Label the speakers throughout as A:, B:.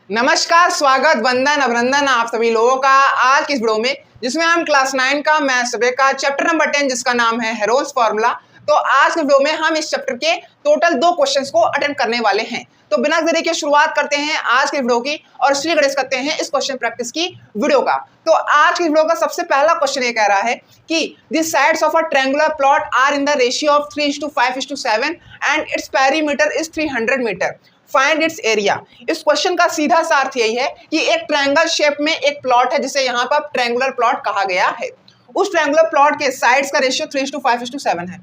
A: नमस्कार, स्वागत, वंदन, अभिनंदन आप सभी लोगों का आज की इस वीडियो में, जिसमें हम क्लास 9 का मैथ्स सब्जेक्ट का चैप्टर नंबर 10 जिसका नाम है हेरोल्ड्स फार्मूला। तो आज के वीडियो में हम इस चैप्टर के टोटल 2 क्वेश्चंस को अटेंड करने वाले हैं। तो बिना देरी के शुरुआत करते हैं आज के वीडियो की और श्री गणेश करते हैं इस क्वेश्चन प्रैक्टिस की वीडियो का। तो आज की वीडियो का सबसे पहला क्वेश्चन ये कह रहा है कि the sides of a triangular plot are in the ratio of 3:5:7 and its perimeter is 300 metre. Find its area. इस क्वेश्चन का सीधा सा अर्थ यही है कि एक ट्रायंगल शेप में एक प्लॉट है जिसे यहाँ पर ट्रायंगुलर प्लॉट कहा गया है। उस ट्रायंगुलर प्लॉट के साइड्स का रेशियो 3:5:7 है।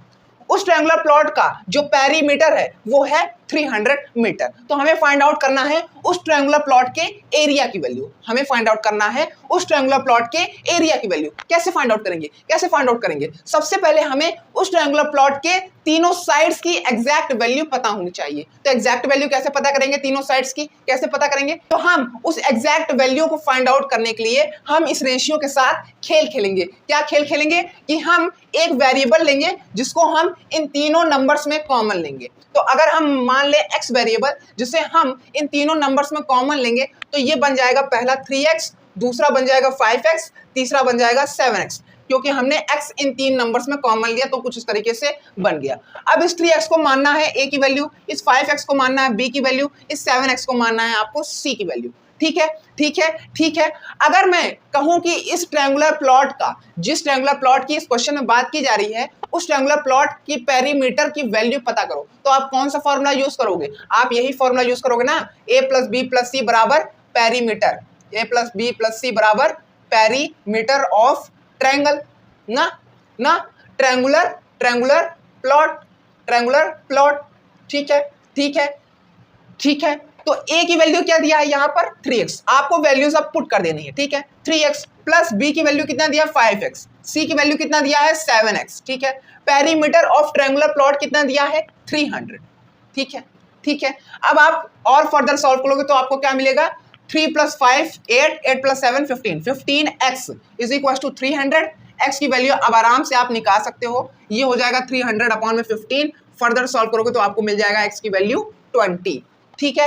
A: उस ट्रायंगुलर प्लॉट का जो पेरीमीटर है वो है 300 मीटर। तो हमें फाइंड आउट करना है उस ट्रायंगुलर प्लॉट के एरिया की वैल्यू। हमें फाइंड आउट करना है उस ट्रायंगुलर प्लॉट के एरिया की वैल्यू। कैसे फाइंड आउट करेंगे? सबसे पहले हमें उस ट्रायंगुलर प्लॉट के तीनों साइड्स की एग्जैक्ट वैल्यू पता होनी चाहिए। तो एग्जैक्ट वैल्यू कैसे पता करेंगे? तीनों साइड्स की कैसे पता करेंगे? तो हम उस एग्जैक्ट वैल्यू को फाइंड आउट करने के लिए हम इस रेशियो के साथ खेल खेलेंगे। क्या खेल खेलेंगे? कि हम एक वेरिएबल लेंगे जिसको हम इन तीनों नंबर्स में कॉमन लेंगे। तो अगर हम मान ले x वेरिएबल जिसे हम इन तीनों नंबर्स में कॉमन लेंगे तो ये बन जाएगा पहला 3x, दूसरा बन जाएगा 5x, तीसरा बन जाएगा 7x। क्योंकि हमने x इन तीन नंबर्स में कॉमन लिया तो कुछ इस तरीके से बन गया। अब इस 3x को मानना है a की वैल्यू, इस 5x को मानना है b की वैल्यू, इस 7x को मानना है आपको c की वैल्यू। ठीक है। अगर मैं कहूं कि इस ट्रायंगुलर प्लॉट का, जिस ट्रायंगुलर प्लॉट की इस क्वेश्चन में बात की जा रही है, उस ट्रायंगुलर प्लॉट की पेरीमीटर की वैल्यू पता करो, तो आप कौन सा फॉर्मूला यूज करोगे? आप यही फॉर्मूला यूज करोगे ना, a + b + c बराबर पेरीमीटर। a + b + c बराबर पेरीमीटर ऑफ ट्रायंगल ना ट्रायंगुलर प्लॉट। ठीक है। तो a की वैल्यू क्या दिया है यहाँ पर? 3x। आपको वैल्यूज अब पुट कर देनी है। ठीक है, 3x प्लस b की वैल्यू कितना दिया? 5x। c की वैल्यू कितना दिया है? 7x। ठीक है। पेरीमीटर ऑफ ट्रायंगुलर प्लॉट कितना दिया है? 300। ठीक है। अब आप और फर्दर सॉल्व करोगे तो आपको क्या मिलेगा? 3 + 5 8, 8 + 7 15, 15x = 300। x की वैल्यू अब आराम से आप निकाल सकते हो, ये हो जाएगा 300/15। फर्दर सॉल्व करोगे तो आपको मिल जाएगा x की वैल्यू 20। ठीक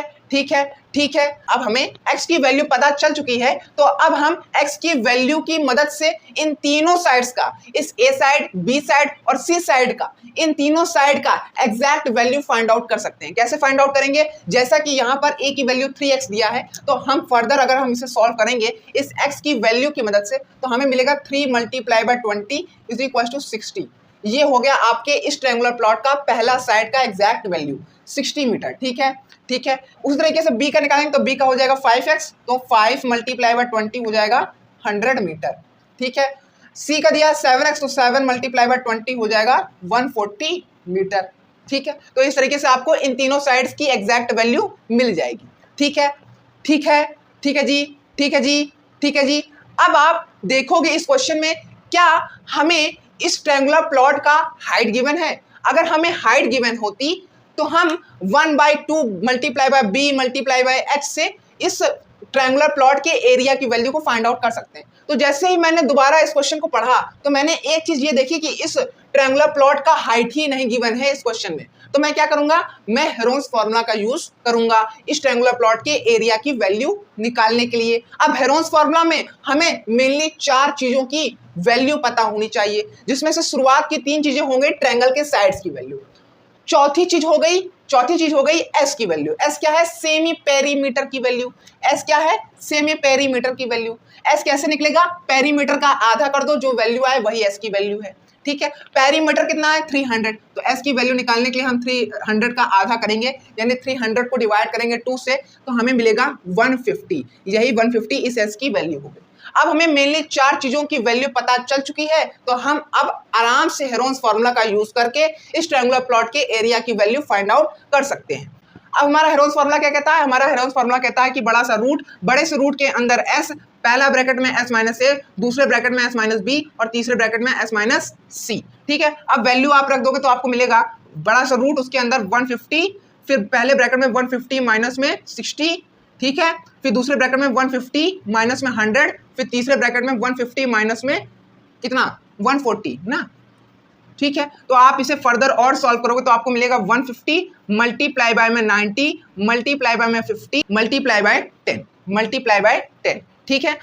A: है। अब हमें x की वैल्यू पता चल चुकी है, तो अब हम x की वैल्यू की मदद से इन तीनों साइड्स का, इस a साइड, b साइड और c साइड का, इन तीनों साइड का एग्जैक्ट वैल्यू फाइंड आउट कर सकते हैं। कैसे फाइंड आउट करेंगे? जैसा कि यहाँ पर a की वैल्यू 3x दिया है, तो हम फर्दर अगर हम इसे सॉल्व करेंगे इस x की वैल्यू की मदद से, तो हमें मिलेगा 3 × 20 = 60। ये हो गया आपके इस ट्रायंगुलर प्लॉट का पहला साइड का एग्जैक्ट वैल्यू 60 मीटर। ठीक है। उस तरीके से b का निकालेंगे तो b का हो जाएगा 5x, तो 5 × 20 हो जाएगा 100 मीटर। ठीक है। c का दिया 7x, तो 7 × 20 हो जाएगा 140 मीटर। ठीक है। तो इस तरीके से आपको इन तीनों साइड्स की एग्जैक्ट वैल्यू मिल जाएगी। ठीक है जी। अब आप देखोगे इस क्वेश्चन में क्या हमें इस ट्रायंगुलर प्लॉट का हाइट गिवन है? अगर हमें हाइट गिवन होती तो हम 1/2 × b × h से इस ट्रायंगुलर प्लॉट के एरिया की वैल्यू को फाइंड आउट कर सकते हैं। तो जैसे ही मैंने दोबारा इस क्वेश्चन को पढ़ा तो मैंने एक चीज ये देखी कि इस ट्रायंगुलर प्लॉट का हाइट ही नहीं गिवन है इस क्वेश्चन में। तो मैं क्या करूंगा? मैं हेरोल्ड्स फार्मूला का यूज करूंगा इस ट्रायंगुलर प्लॉट के एरिया की वैल्यू निकालने के लिए। अब हेरोल्ड्स फार्मूला में हमें मेनली 4 चीजों की वैल्यू पता होनी चाहिए, जिसमें से शुरुआत की 3 चीजें होंगी ट्रायंगल के साइड्स की वैल्यू। चौथी चीज हो गई s की वैल्यू। s क्या है? सेमी पेरीमीटर की वैल्यू। s क्या है? सेमी पेरीमीटर की वैल्यू। s कैसे निकलेगा? पेरीमीटर का आधा कर दो, जो वैल्यू आए वही s की वैल्यू है। ठीक है। पेरीमीटर कितना है? 300। तो s की वैल्यू निकालने के लिए हम 300 का आधा करेंगे, यानी 300 को डिवाइड करेंगे 2 से, तो हमें मिलेगा 150। यही 150 इस s की वैल्यू होगी। अब हमें मेनली 4 चीजों की वैल्यू पता चल चुकी है, तो हम अब आराम से हेरोल्ड्स फार्मूला का यूज करके इस ट्रायंगुलर प्लॉट के एरिया की वैल्यू फाइंड आउट कर सकते हैं। अब हमारा हेरोल्ड्स फार्मूला क्या कहता है? हमारा हेरोल्ड्स फार्मूला कहता है कि बड़ा सा रूट, बड़े से रूट के अंदर s, पहला ब्रैकेट में s - a, दूसरे ब्रैकेट में s - b और तीसरे ब्रैकेट में s - c। ठीक है। अब वैल्यू आप रख दोगे तो आपको मिलेगा बड़ा सा रूट, उसके अंदर 150, फिर पहले ब्रैकेट में 150 माइनस में 60। ठीक है। फिर दूसरे ब्रैकेट में 150 माइनस में 100, फिर तीसरे ब्रैकेट में 150 माइनस में कितना? 140 ना। ठीक है, तो आप इसे फर्दर और सॉल्व करोगे तो आपको मिलेगा 150 मल्टीप्लाई बाय में 90 मल्टीप्लाई बाय में 50 मल्टीप्लाई बाय 10 ठीक है।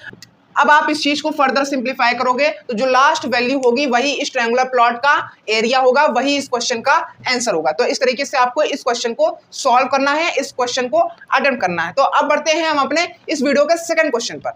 A: अब आप इस चीज को फर्दर सिंप्लीफाई करोगे तो जो लास्ट वैल्यू होगी वही इस ट्रायंगुलर प्लॉट का एरिया होगा, वही इस क्वेश्चन का आंसर होगा। तो इस तरीके से आपको इस क्वेश्चन को सॉल्व करना है, इस क्वेश्चन को अटेम्प्ट करना है। तो अब बढ़ते हैं हम अपने इस वीडियो के सेकंड क्वेश्चन पर।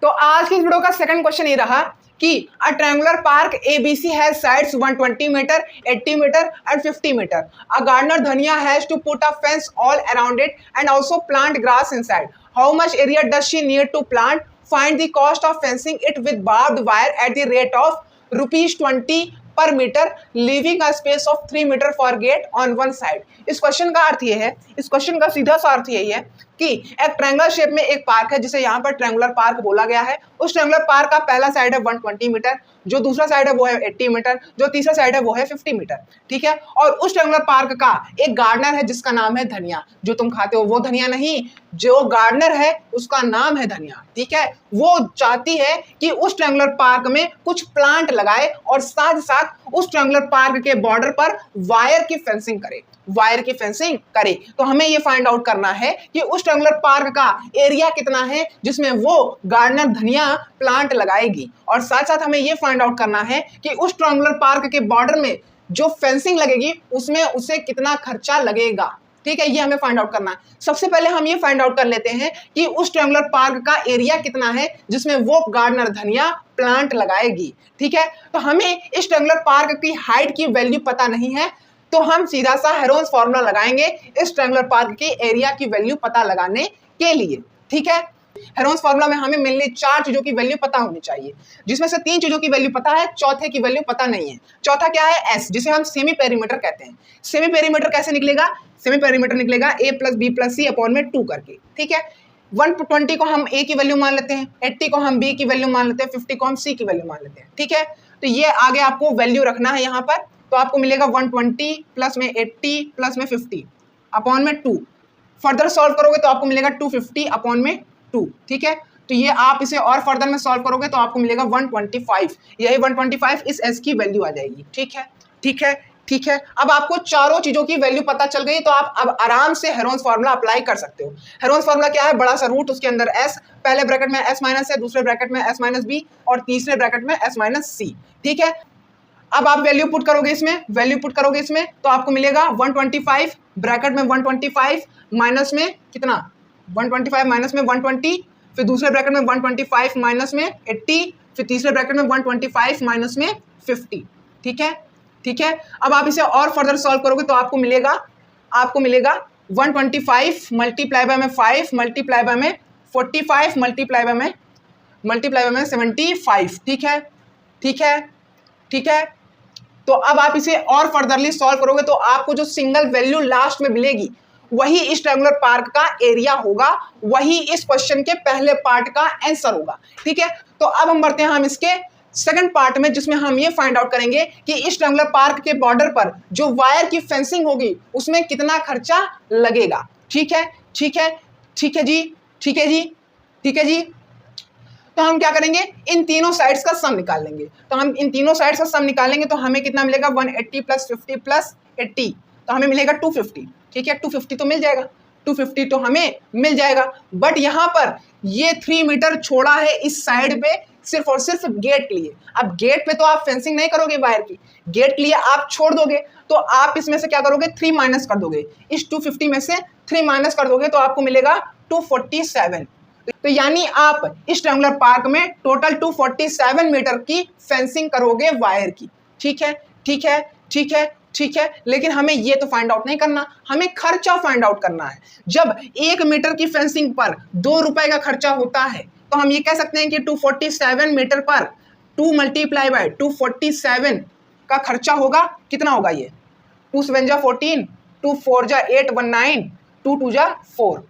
A: तो आज की इस वीडियो का सेकंड क्वेश्चन ये रहा कि a triangular park ABC has sides 120 meter, 80 meter and 50 meter. A gardener Dhania has to put a fence all around it and also plant grass inside. How much area does she need to plant? Find the cost of fencing it with barbed wire at the rate of ₹20 per meter, leaving a space of 3 meter for gate on one side. इस question का अर्थ ये है, इस question का सीधा सा अर्थ यही है कि एक ट्रायंगल शेप में एक पार्क है जिसे यहाँ पर ट्रायंगुलर पार्क बोला गया है। उस ट्रायंगुलर पार्क का पहला साइड है 120 मीटर, जो दूसरा साइड है वो है 80 मीटर, जो तीसरा साइड है वो है 50 मीटर, ठीक है। और उस ट्रायंगुलर पार्क का एक गार्डनर है जिसका नाम है धनिया। जो तुम खाते हो वो धनिया नहीं, जो गार्डनर है उसका नाम है धनिया, ठीक है। वो चाहती है कि उस ट्रायंगुलर पार्क में कुछ प्लांट लगाए और साथ साथ उस ट्रायंगुलर पार्क के बॉर्डर पर वायर की फेंसिंग करे, वायर की फेंसिंग करे। तो हमें ये फाइंड आउट करना है कि उस ट्रायंगुलर पार्क का एरिया कितना है जिसमें वो गार्डनर धनिया प्लांट लगाएगी, और साथ साथ हमें ये फाइंड आउट करना है कि उस ट्रायंगुलर पार्क के बॉर्डर में जो फेंसिंग लगेगी उसमें उसे कितना खर्चा लगेगा, ठीक है। ये हमें फाइंड आउट करना है। सबसे पहले हम ये फाइंड आउट कर लेते हैं कि उस ट्रायंगुलर पार्क का एरिया कितना है जिसमें वो गार्डनर धनिया प्लांट लगाएगी, ठीक है। तो हमें इस ट्रायंगुलर पार्क की हाइट की वैल्यू पता नहीं है, तो हम सीधा सा हेरोन्स फॉर्मूला लगाएंगे इस ट्रायंगुलर पार्क के एरिया की वैल्यू पता लगाने के लिए, ठीक है। हेरोन्स फॉर्मूला में हमें मिलने 4 चीजों की वैल्यू पता होनी चाहिए, जिसमें से 3 चीजों की वैल्यू पता है, चौथे की वैल्यू पता नहीं है। चौथा क्या है? एस, जिसे हम सेमी पेरीमीटर कहते हैं। सेमी पेरीमीटर कैसे निकलेगा? सेमी पेरीमीटर निकलेगा A + B + C अपॉन में 2 करके, ठीक है। 120 को हम A की वैल्यू मान लेते हैं, 80 को हम B की वैल्यू मान लेते हैं, 50 को हम C की वैल्यू मान लेते हैं, ठीक है। तो ये आगे आपको वैल्यू रखना है यहाँ पर। तो आपको मिलेगा 120 प्लस में 80 प्लस में 50 अपॉन में 2। फर्दर सॉल्व करोगे तो आपको मिलेगा 250 अपॉन में 2, ठीक है। तो ये आप इसे और फर्दर में सॉल्व करोगे तो आपको मिलेगा 125। यही 125 इस एस की वैल्यू आ जाएगी, ठीक है, ठीक है, ठीक है। अब आपको चारों चीजों की वैल्यू पता चल गई तो आप अब आराम से हेरोन्स फॉर्मूला अप्लाई कर सकते हो। हेरोन्स फॉर्मूला क्या है? बड़ा सा रूट, उसके अंदर एस, पहले ब्रैकेट में एस माइनस है, दूसरे ब्रैकेट में एस माइनस बी और तीसरे ब्रैकेट में एस माइनस सी, ठीक है। अब आप वैल्यू पुट करोगे इसमें, वैल्यू पुट करोगे इसमें तो आपको मिलेगा 125, ब्रैकेट में 125 माइनस में कितना? 125 माइनस में 120, फिर दूसरे ब्रैकेट में 125 माइनस में 80, फिर तीसरे ब्रैकेट में 125 माइनस में 50, ठीक है, ठीक है। अब आप इसे और फर्दर सॉल्व करोगे तो आपको मिलेगा 125 मल्टीप्लाई बाय में 5 मल्टीप्लाई बाय में 45 मल्टीप्लाई बाय में 75, ठीक है, ठीक है, ठीक है। तो अब आप इसे और फर्दरली सॉल्व करोगे तो आपको जो सिंगल वैल्यू लास्ट में मिलेगी वही इस ट्रायंगुलर पार्क का एरिया होगा, वही इस क्वेश्चन के पहले पार्ट का आंसर होगा, ठीक है। तो अब हम बढ़ते हैं हम इसके सेकंड पार्ट में, जिसमें हम ये फाइंड आउट करेंगे कि इस ट्रायंगुलर पार्क के बॉर्डर पर जो वायर की फेंसिंग होगी उसमें कितना खर्चा लगेगा, ठीक है, ठीक है, ठीक है जी, ठीक है जी, ठीक है जी। तो हम क्या करेंगे? इन तीनों साइड्स का सम निकाल लेंगे। तो हम इन तीनों साइड्स का सम निकालेंगे तो हमें कितना मिलेगा? 180 + 50 + 80, तो हमें मिलेगा 250, ठीक है। 250 तो मिल जाएगा, 250 तो हमें मिल जाएगा। बट यहाँ पर ये 3 मीटर छोड़ा है इस साइड पे सिर्फ और सिर्फ गेट के लिए। अब गेट पे तो आप फेंसिंग नहीं करोगे वायर की, गेट के लिए आप छोड़ दोगे, तो आप इसमें से क्या करोगे? 3 माइनस कर दोगे, इस 250 में से 3 माइनस कर दोगे तो आपको मिलेगा 247। तो यानी आप इस ट्रायंगुलर पार्क में टोटल 247 मीटर की फेंसिंग करोगे वायर की, ठीक है, ठीक है, ठीक है, ठीक है। लेकिन हमें ये तो फाइंड आउट नहीं करना, हमें खर्चा फाइंड आउट करना है। जब 1 मीटर की फेंसिंग पर 2 रुपए का खर्चा होता है तो हम ये कह सकते हैं कि 247 मीटर पर 2 मल्टीप्लाई बाय 247 का खर्चा होगा। कितना होगा ये? 2 7 जा 14, 2 4 जा 8 19, 2 2 जा 4,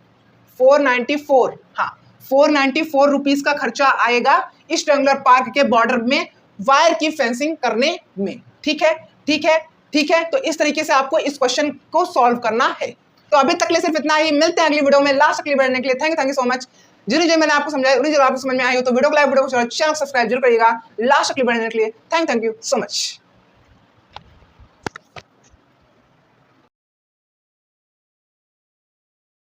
A: 494, हाँ 494 रुपीज का खर्चा आएगा इस ट्रायंगुलर पार्क के बॉर्डर में वायर की फेंसिंग करने में, ठीक है, ठीक है, ठीक है। तो इस तरीके से आपको इस क्वेश्चन को सॉल्व करना है। तो अभी तक के लिए सिर्फ इतना ही, मिलते हैं अगली वीडियो में लास्ट क्लिप बढ़ने के लिए। Thank you so much. जो मैंने आपको समझाया जो आपको समझ में आई हो तो वीडियो को लाइक, वीडियो को चैनल सब्सक्राइब जरूर करिएगा लास्ट क्लिप बढ़ने के लिए। Thank you so much.